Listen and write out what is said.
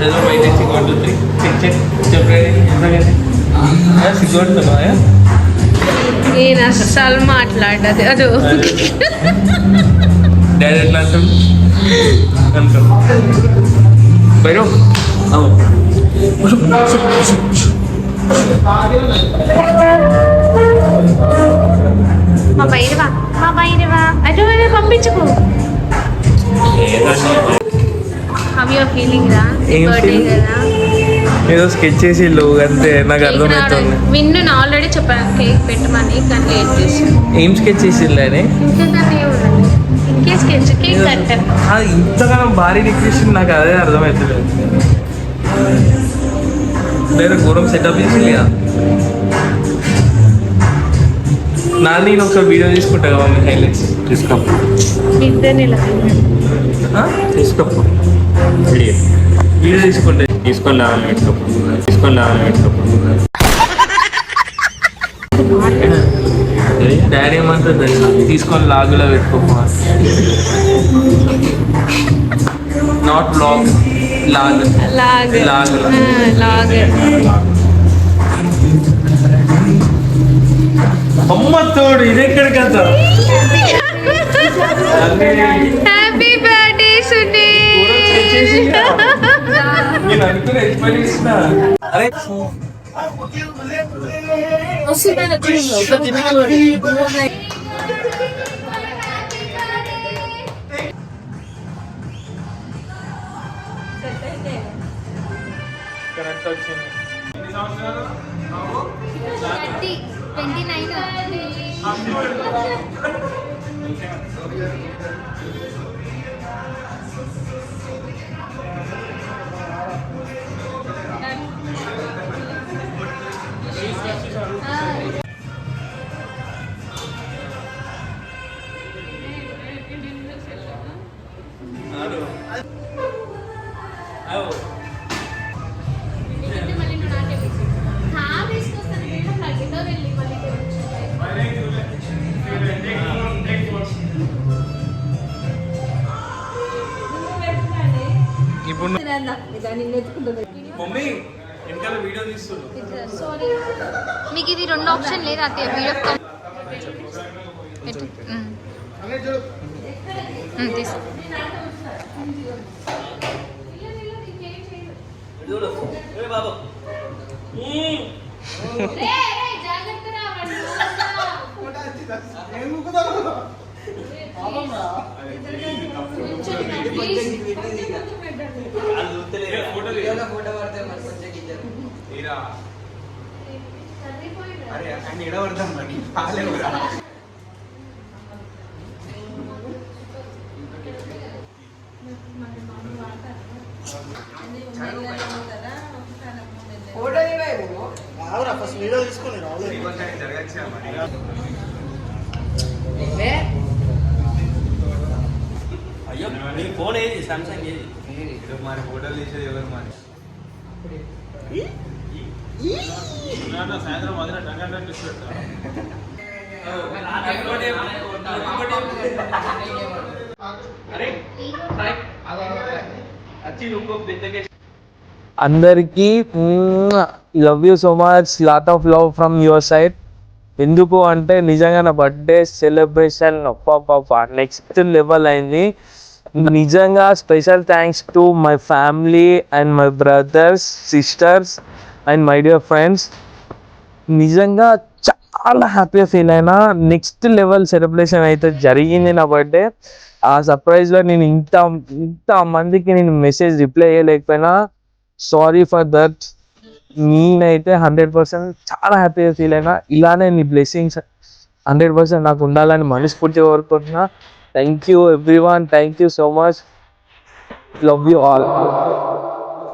ఏదో బయట సిగ్గుంటుంది చెప్పండి సిగ్గుంటున్నా నేను అస్సలు మాట్లాడదు అదు డాడీ ఎట్లా అంటాం బయట మా బైరవా అటు పంపించుకో హౌ యు ఫీలింగ్ రా బర్త్డే కదా ఏదో స్కెచ్ చేసి అంతే నాకు అర్థమవుతుంది విన్ను ఆల్రెడీ చెప్పాను కేక్ పెట్టమని కానీ లేట్ చేసాను ఏం స్కెచ్ చేసిందని ఇంకే స్కెచ్ కేక్ కట్టర్ ఇంతగానో భారీ డెకరేషన్ నాకు అదే అర్థమవుతుంది వేరే ఘోరం సెటప్ చేసిందిగా నాన్న నేను ఒకసారి వీడియో తీసుకుంటా కదా మమ్మీ హైలైట్స్ తీసుకో వీడియో తీసుకుంటే తీసుకొని రావాలని పెట్టుకో డాడీ ఏమంటారు తెలుసా తీసుకొని లాగులో పెట్టుకోమా నాట్ బ్లాగ్ లాగ్ అమ్మ తోడు ఇది ఎక్కడికి వెళ్తా హ్యాపీ బర్త్డే సునీ నేను అనుకున్న ఎక్స్పెక్ట్ చేసిన అరే కరెక్ట్ వచ్చింది 29 మీకు ఇది రెండు ఆప్షన్ లేదు అదే వీడియో తీసు అయ్యో నీ ఫోన్ ఏది సామ్సంగ్ ఏది మరి ఫోటోలు తీసేది ఎవరు మరి సాయంత్రం వదిన అందరికీ love you so much lot of love from your side ఎందుకు అంటే నిజంగా నా బర్త్డే సెలబ్రేషన్ నెక్స్ట్ లెవెల్ అయింది నిజంగా special thanks to my family and my brothers sisters and my dear friends నిజంగా చాలా హ్యాపీగా ఫీల్ అయినా నెక్స్ట్ లెవెల్ సెలబ్రేషన్ అయితే జరిగింది నా బర్త్డే ఆ సర్ప్రైజ్లో నేను ఇంత మందికి నేను మెసేజ్ రిప్లై చేయలేకపోయినా సారీ ఫర్ దట్ నేనైతే 100% చాలా హ్యాపీగా ఫీల్ అయినా ఇలానే నీ బ్లెస్సింగ్స్ 100% నాకు ఉండాలని మనస్ఫూర్తిగా కోరుకుంటున్నా thank you everyone thank you so much love you all